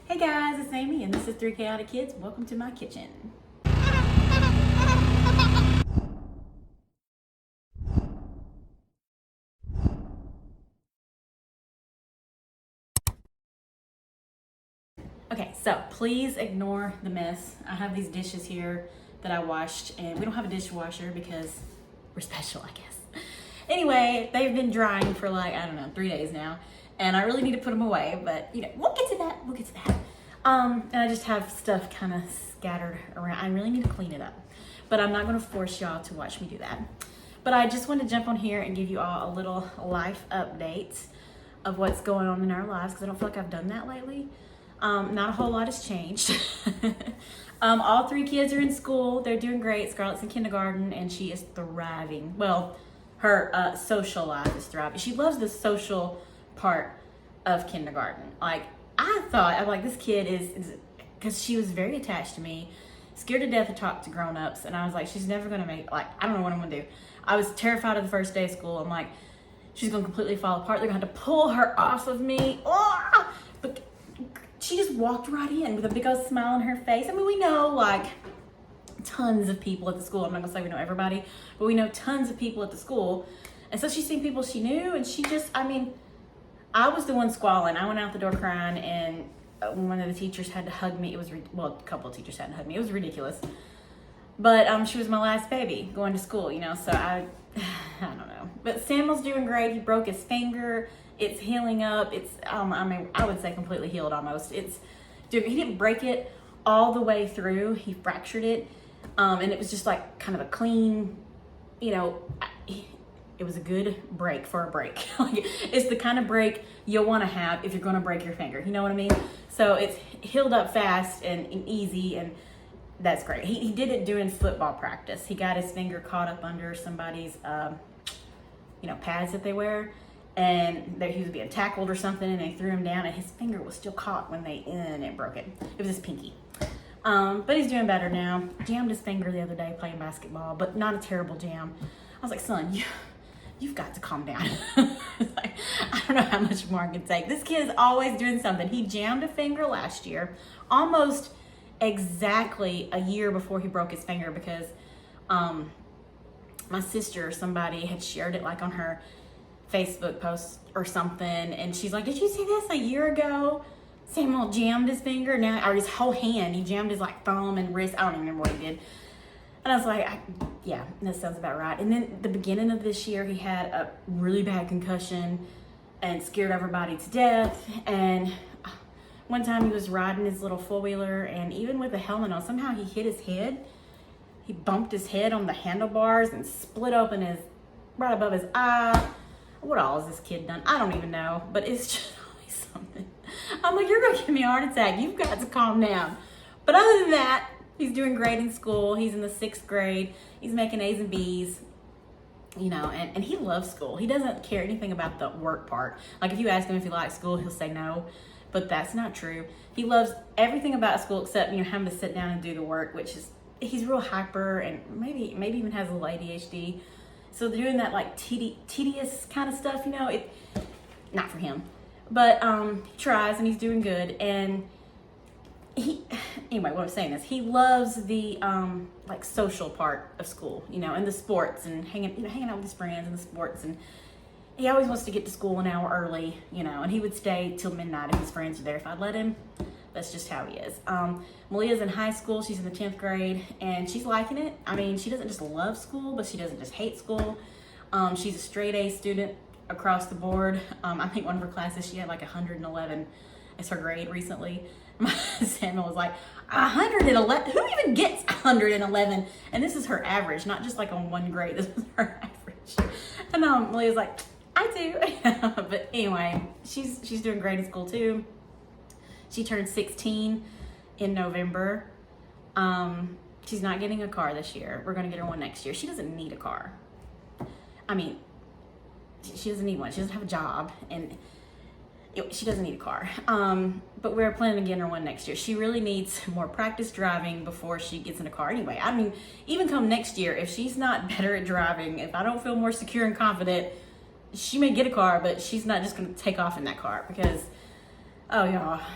Hey guys, it's Amy and this is 3 Chaotic Kids. Welcome to my kitchen. Okay, so please ignore the mess. I have these dishes here that I washed and we don't have a dishwasher because we're special, I guess. Anyway, they've been drying for like, I don't know, 3 days now. And I really need to put them away, but you know, we'll get to that. And I just have stuff kind of scattered around. I really need to clean it up, but I'm not gonna force y'all to watch me do that. But I just want to jump on here and give you all a little life update of what's going on in our lives, because I don't feel like I've done that lately. Not a whole lot has changed. All 3 kids are in school. They're doing great. Scarlett's in kindergarten and she is thriving. Well, her social life is thriving. She loves the social part of kindergarten. Like, I'm like, this kid is, because she was very attached to me, scared to death to talk to grown-ups, and I was like, she's never gonna make, like, I don't know what I'm gonna do. I was terrified of the first day of school. I'm like, she's gonna completely fall apart. They're gonna have to pull her off of me. Oh! But she just walked right in with a big old smile on her face. I mean, we know like tons of people at the school. I'm not gonna say we know everybody, but we know tons of people at the school. And so she's seen people she knew, and she just, I mean, I was the one squalling. I went out the door crying, and one of the teachers had to hug me. It was, well, a couple of teachers had to hug me. It was ridiculous. But she was my last baby going to school, you know, so I don't know. But Samuel's doing great. He broke his finger. It's healing up. It's, I mean, I would say completely healed almost. Dude, he didn't break it all the way through. He fractured it. And it was just like kind of a clean, you know, it was a good break for a break. Like, it's the kind of break you'll want to have if you're going to break your finger. You know what I mean? So it's healed up fast and easy, and that's great. He did it doing football practice. He got his finger caught up under somebody's, you know, pads that they wear, and he was being tackled or something, and they threw him down, and his finger was still caught when it broke it. It was his pinky. But he's doing better now. Jammed his finger the other day playing basketball, but not a terrible jam. I was like, son, you've got to calm down. Like, I don't know how much more I can take. This kid is always doing something. He jammed a finger last year, almost exactly a year before he broke his finger, because my sister or somebody had shared it like on her Facebook post or something, and she's like, did you see this a year ago? Samuel jammed his finger now, or his whole hand. He jammed his like thumb and wrist. I don't even remember what he did. And I was like, yeah, that sounds about right. And then the beginning of this year, he had a really bad concussion and scared everybody to death. And one time he was riding his little four-wheeler, and even with the helmet on, somehow he hit his head. He bumped his head on the handlebars and split open right above his eye. What all has this kid done? I don't even know, but it's just always something. I'm like, you're gonna give me a heart attack. You've got to calm down. But other than that, he's doing great in school. He's in the 6th grade. He's making A's and B's, you know, and he loves school. He doesn't care anything about the work part. Like, if you ask him if he likes school, he'll say no, but that's not true. He loves everything about school except, you know, having to sit down and do the work, which is, he's real hyper and maybe even has a little ADHD. So they're doing that like tedious kind of stuff, you know, not for him. But he tries and he's doing good. And anyway, what I'm saying is he loves the like social part of school, you know, and the sports and hanging out with his friends and the sports. And he always wants to get to school an hour early, you know, and he would stay till midnight if his friends are there, if I'd let him. That's just how he is. Malia's in high school. She's in the 10th grade, and she's liking it. I mean, she doesn't just love school, but she doesn't just hate school. She's a straight A student across the board. I think one of her classes, she had like 111 as her grade recently. Samuel was like, 111? Who even gets 111? And this is her average, not just like on one grade. This is her average. And Malia's like, I do. But anyway, she's doing great in school too. She turned 16 in November. She's not getting a car this year. We're going to get her one next year. She doesn't need a car. I mean, she doesn't need one. She doesn't have a job, and she doesn't need a car. But we're planning on getting her one next year. She really needs more practice driving before she gets in a car anyway. I mean, even come next year, if she's not better at driving, if I don't feel more secure and confident, she may get a car, but she's not just going to take off in that car, because Oh,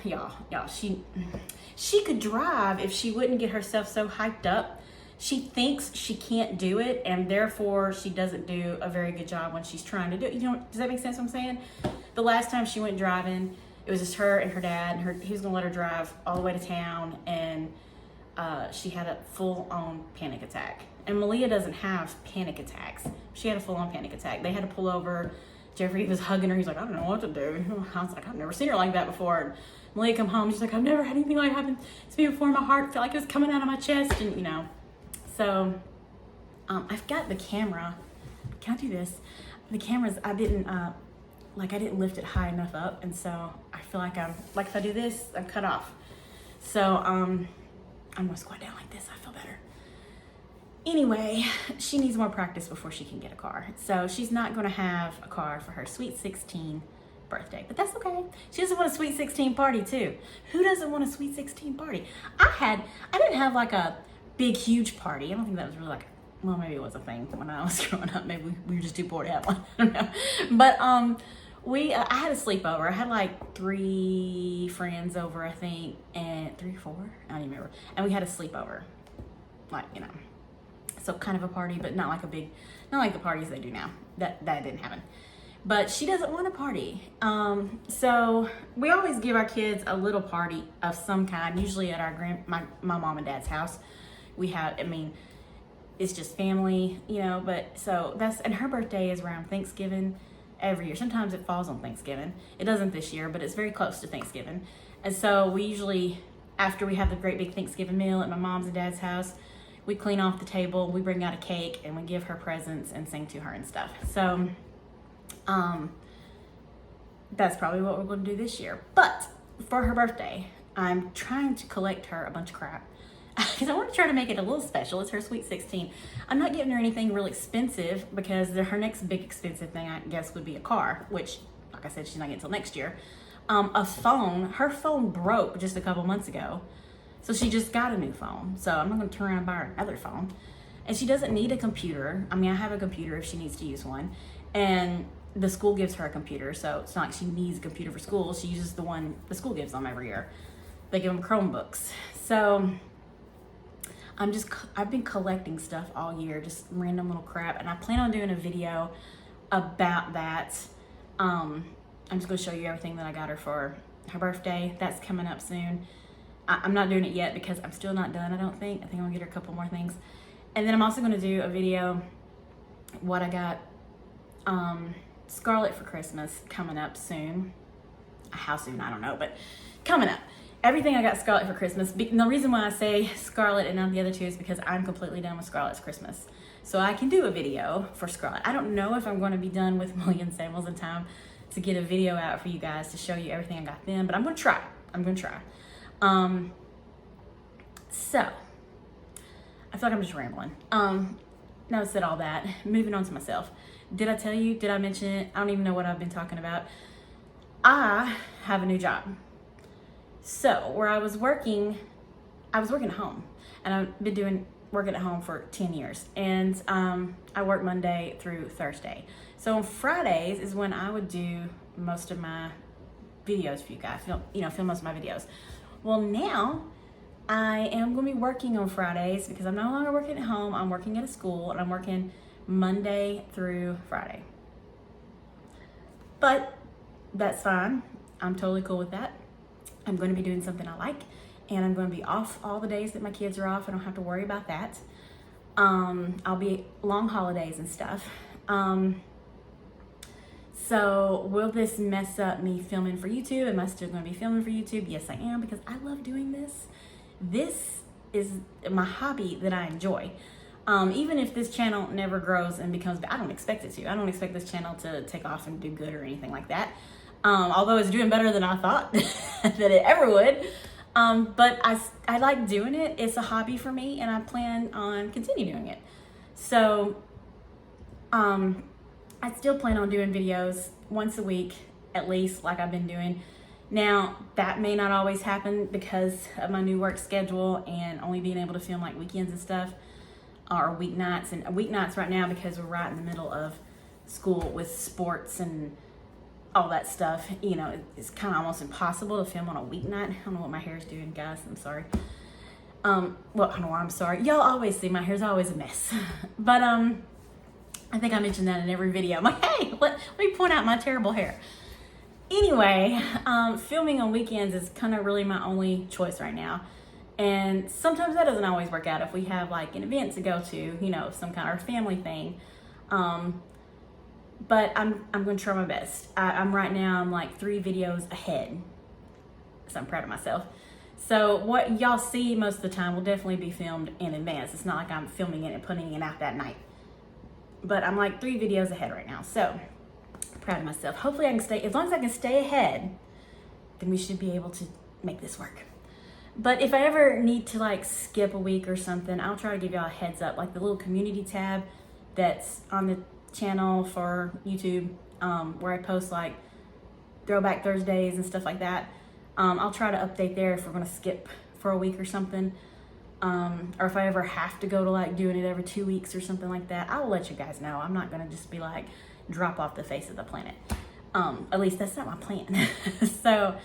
y'all. She could drive if she wouldn't get herself so hyped up. She thinks she can't do it, and therefore she doesn't do a very good job when she's trying to do it. You know, does that make sense what I'm saying? The last time she went driving, it was just her and her dad, and he was gonna let her drive all the way to town, and she had a full-on panic attack. And Malia doesn't have panic attacks. She had a full-on panic attack. They had to pull over. Jeffrey was hugging her. He's like, I don't know what to do. I was like, I've never seen her like that before. And Malia come home. She's like, I've never had anything like happen to me before. My heart felt like it was coming out of my chest, and you know. So I've got the camera. Can I do this? The camera's, I didn't lift it high enough up, and so I feel like if I do this, I'm cut off. So I'm gonna squat down like this. I feel better. Anyway, she needs more practice before she can get a car. So she's not gonna have a car for her sweet 16 birthday, but that's okay. She doesn't want a sweet 16 party too. Who doesn't want a sweet 16 party? I didn't have like a big, huge party. I don't think that was really like, well, maybe it was a thing when I was growing up. Maybe we were just too poor to have one. I don't know. But I had a sleepover. I had like 3 friends over, I think, and 3 or 4, I don't even remember. And we had a sleepover, like, you know, so kind of a party, but not like not like the parties they do now. That didn't happen. But she doesn't want a party. So we always give our kids a little party of some kind, usually at my mom and dad's house. We have, it's just family, you know, but so and her birthday is around Thanksgiving every year. Sometimes it falls on Thanksgiving. It doesn't this year, but it's very close to Thanksgiving. And so we usually, after we have the great big Thanksgiving meal at my mom's and dad's house, we clean off the table, we bring out a cake, and we give her presents and sing to her and stuff. So that's probably what we're going to do this year. But for her birthday, I'm trying to collect her a bunch of crap because I want to try to make it a little special. It's her sweet 16. I'm not giving her anything real expensive because her next big expensive thing, I guess, would be a car, which, like I said, she's not getting until next year. A phone. Her phone broke just a couple months ago, so she just got a new phone. So I'm not going to turn around and buy her another phone. And she doesn't need a computer. I have a computer if she needs to use one. And the school gives her a computer, so it's not like she needs a computer for school. She uses the one the school gives them every year. They give them Chromebooks. So I've been collecting stuff all year, just random little crap, and I plan on doing a video about that. I'm just gonna show you everything that I got her for her birthday. That's coming up soon. I'm not doing it yet because I'm still not done, I don't think. I think I'm gonna get her a couple more things. And then I'm also gonna do a video what I got Scarlett for Christmas coming up soon. How soon, I don't know, but coming up. Everything I got Scarlett for Christmas. And the reason why I say Scarlett and not the other two is because I'm completely done with Scarlett's Christmas. So I can do a video for Scarlett. I don't know if I'm going to be done with Malia and Samuels in time to get a video out for you guys to show you everything I got them, but I'm going to try. So I feel like I'm just rambling. Now I said all that, moving on to myself. Did I tell you? Did I mention it? I don't even know what I've been talking about. I have a new job. So where I was working at home, and I've been working at home for 10 years. And I work Monday through Thursday. So on Fridays is when I would do most of my videos for you guys, film most of my videos. Well, now I am going to be working on Fridays because I'm no longer working at home. I'm working at a school, and I'm working Monday through Friday. But that's fine. I'm totally cool with that. I'm going to be doing something I like, and I'm going to be off all the days that my kids are off. I don't have to worry about that. I'll be long holidays and stuff. So will this mess up me filming for YouTube? Am I still going to be filming for YouTube? Yes, I am, because I love doing this. This is my hobby that I enjoy. Even if this channel never grows and becomes, I don't expect it to. I don't expect this channel to take off and do good or anything like that. Although it's doing better than I thought that it ever would. But I like doing it. It's a hobby for me, and I plan on continuing doing it. So I still plan on doing videos once a week, at least, like I've been doing. Now, that may not always happen because of my new work schedule and only being able to film like weekends and stuff, or weeknights. And weeknights right now because we're right in the middle of school with sports and all that stuff, you know, it's kind of almost impossible to film on a weeknight. I don't know what my hair's doing, guys. I'm sorry. Well, I don't know why I'm sorry. Y'all always see my hair's always a mess. But I think I mentioned that in every video. I'm like, hey, let me point out my terrible hair. Anyway, filming on weekends is kind of really my only choice right now. And sometimes that doesn't always work out if we have like an event to go to, you know, some kind of family thing. But I'm going to try my best. I'm right now, I'm like 3 videos ahead. So I'm proud of myself. So what y'all see most of the time will definitely be filmed in advance. It's not like I'm filming it and putting it out that night. But I'm like 3 videos ahead right now. So I'm proud of myself. Hopefully I can stay, as long as I can stay ahead, then we should be able to make this work. But if I ever need to like skip a week or something, I'll try to give y'all a heads up. Like the little community tab that's on the channel for YouTube, where I post like Throwback Thursdays and stuff like that. I'll try to update there if we're gonna skip for a week or something. Or if I ever have to go to like doing it every 2 weeks or something like that, I will let you guys know. I'm not gonna just be like drop off the face of the planet. At least that's not my plan. So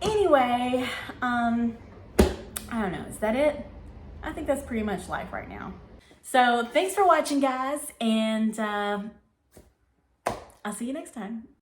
anyway, I don't know, is that it? I think that's pretty much life right now. So thanks for watching, guys, and I'll see you next time.